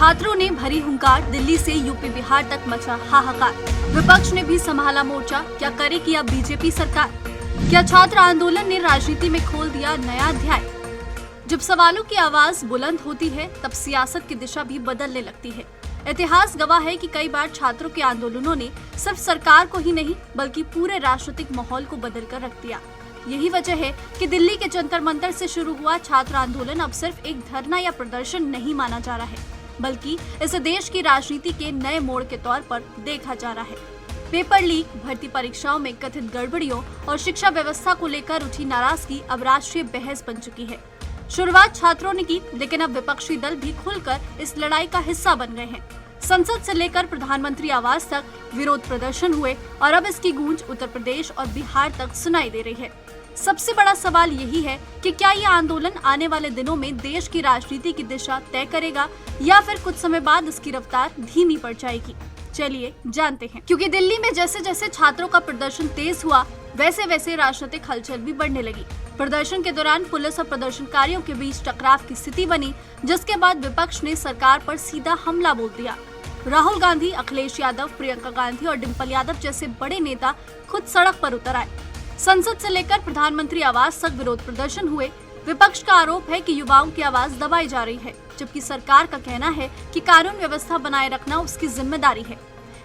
छात्रों ने भरी हुंकार, दिल्ली से यूपी बिहार तक मचा हाहाकार। विपक्ष ने भी संभाला मोर्चा, क्या करेगी अब बीजेपी सरकार? क्या छात्र आंदोलन ने राजनीति में खोल दिया नया अध्याय? जब सवालों की आवाज बुलंद होती है तब सियासत की दिशा भी बदलने लगती है। इतिहास गवाह है कि कई बार छात्रों के आंदोलनों ने सिर्फ सरकार को ही नहीं बल्कि पूरे राजनीतिक माहौल को बदल कर रख दिया। यही वजह है कि दिल्ली के जंतर मंतर से शुरू हुआ छात्र आंदोलन अब सिर्फ एक धरना या प्रदर्शन नहीं माना जा रहा है, बल्कि इसे देश की राजनीति के नए मोड़ के तौर पर देखा जा रहा है। पेपर लीक, भर्ती परीक्षाओं में कथित गड़बड़ियों और शिक्षा व्यवस्था को लेकर उठी नाराजगी अब राष्ट्रीय बहस बन चुकी है। शुरुआत छात्रों ने की, लेकिन अब विपक्षी दल भी खुलकर इस लड़ाई का हिस्सा बन गए हैं। संसद से लेकर प्रधानमंत्री आवास तक विरोध प्रदर्शन हुए और अब इसकी गूंज उत्तर प्रदेश और बिहार तक सुनाई दे रही है। सबसे बड़ा सवाल यही है कि क्या ये आंदोलन आने वाले दिनों में देश की राजनीति की दिशा तय करेगा या फिर कुछ समय बाद इसकी रफ्तार धीमी पड़ जाएगी। चलिए जानते हैं। क्योंकि दिल्ली में जैसे जैसे छात्रों का प्रदर्शन तेज हुआ, वैसे वैसे राजनीतिक हलचल भी बढ़ने लगी। प्रदर्शन के दौरान पुलिस और प्रदर्शनकारियों के बीच टकराव की स्थिति बनी, जिसके बाद विपक्ष ने सरकार पर सीधा हमला बोल दिया। राहुल गांधी, अखिलेश यादव, प्रियंका गांधी और डिम्पल यादव जैसे बड़े नेता खुद सड़क पर उतर आए। संसद से लेकर प्रधानमंत्री आवास तक विरोध प्रदर्शन हुए। विपक्ष का आरोप है कि युवाओं की आवाज दबाई जा रही है, जबकि सरकार का कहना है कि कानून व्यवस्था बनाए रखना उसकी जिम्मेदारी है।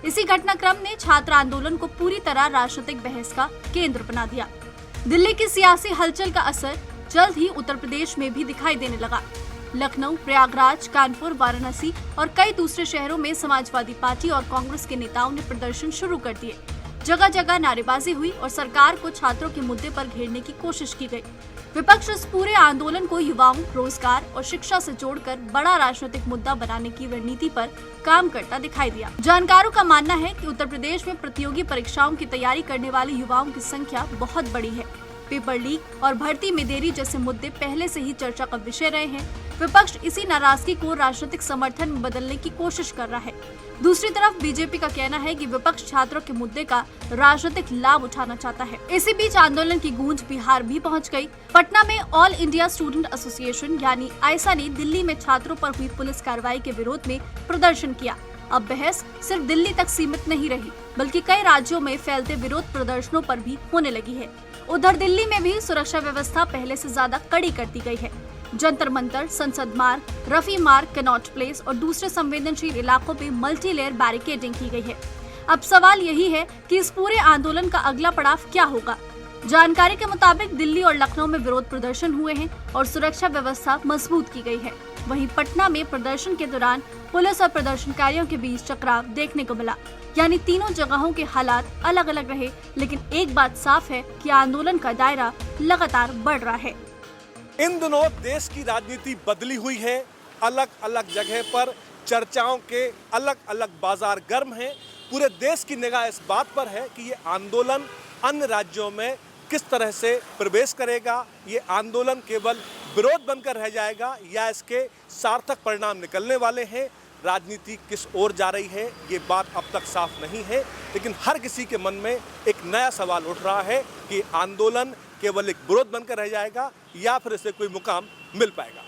इसी घटनाक्रम ने छात्र आंदोलन को पूरी तरह राजनीतिक बहस का केंद्र बना दिया। दिल्ली की सियासी हलचल का असर जल्द ही उत्तर प्रदेश में भी दिखाई देने लगा। लखनऊ, प्रयागराज, कानपुर, वाराणसी और कई दूसरे शहरों में समाजवादी पार्टी और कांग्रेस के नेताओं ने प्रदर्शन शुरू कर दिए। जगह जगह नारेबाजी हुई और सरकार को छात्रों के मुद्दे पर घेरने की कोशिश की गई। विपक्ष इस पूरे आंदोलन को युवाओं, रोजगार और शिक्षा से जोड़कर बड़ा राजनीतिक मुद्दा बनाने की रणनीति पर काम करता दिखाई दिया। जानकारों का मानना है कि उत्तर प्रदेश में प्रतियोगी परीक्षाओं की तैयारी करने वाले युवाओं की संख्या बहुत बड़ी है। पेपर लीक और भर्ती में देरी जैसे मुद्दे पहले से ही चर्चा का विषय रहे हैं। विपक्ष इसी नाराजगी को राजनीतिक समर्थन में बदलने की कोशिश कर रहा है। दूसरी तरफ बीजेपी का कहना है कि विपक्ष छात्रों के मुद्दे का राजनीतिक लाभ उठाना चाहता है। इसी बीच आंदोलन की गूंज बिहार भी पहुंच गई। पटना में ऑल इंडिया स्टूडेंट एसोसिएशन यानी आइसा ने दिल्ली में छात्रों पर हुई पुलिस कार्रवाई के विरोध में प्रदर्शन किया। अब बहस सिर्फ दिल्ली तक सीमित नहीं रही, बल्कि कई राज्यों में फैलते विरोध प्रदर्शनों पर भी होने लगी है। उधर दिल्ली में भी सुरक्षा व्यवस्था पहले से ज्यादा कड़ी कर दी गई है। जंतर मंतर, संसद मार्ग, रफी मार्ग, कनॉट प्लेस और दूसरे संवेदनशील इलाकों में मल्टी लेयर बैरिकेडिंग की गई है। अब सवाल यही है कि इस पूरे आंदोलन का अगला पड़ाव क्या होगा। जानकारी के मुताबिक दिल्ली और लखनऊ में विरोध प्रदर्शन हुए हैं और सुरक्षा व्यवस्था मजबूत की गई है। वहीं पटना में प्रदर्शन के दौरान पुलिस और प्रदर्शनकारियों के बीच टकराव देखने को मिला। यानी तीनों जगहों के हालात अलग अलग रहे, लेकिन एक बात साफ है कि आंदोलन का दायरा लगातार बढ़ रहा है। इन दिनों देश की राजनीति बदली हुई है। अलग अलग जगह पर चर्चाओं के अलग अलग बाजार गर्म हैं। पूरे देश की निगाह इस बात पर है कि ये आंदोलन अन्य राज्यों में किस तरह से प्रवेश करेगा। ये आंदोलन केवल विरोध बनकर रह जाएगा या इसके सार्थक परिणाम निकलने वाले हैं। राजनीति किस ओर जा रही है ये बात अब तक साफ नहीं है, लेकिन हर किसी के मन में एक नया सवाल उठ रहा है कि आंदोलन केवल एक विरोध बनकर रह जाएगा या फिर इसे कोई मुकाम मिल पाएगा।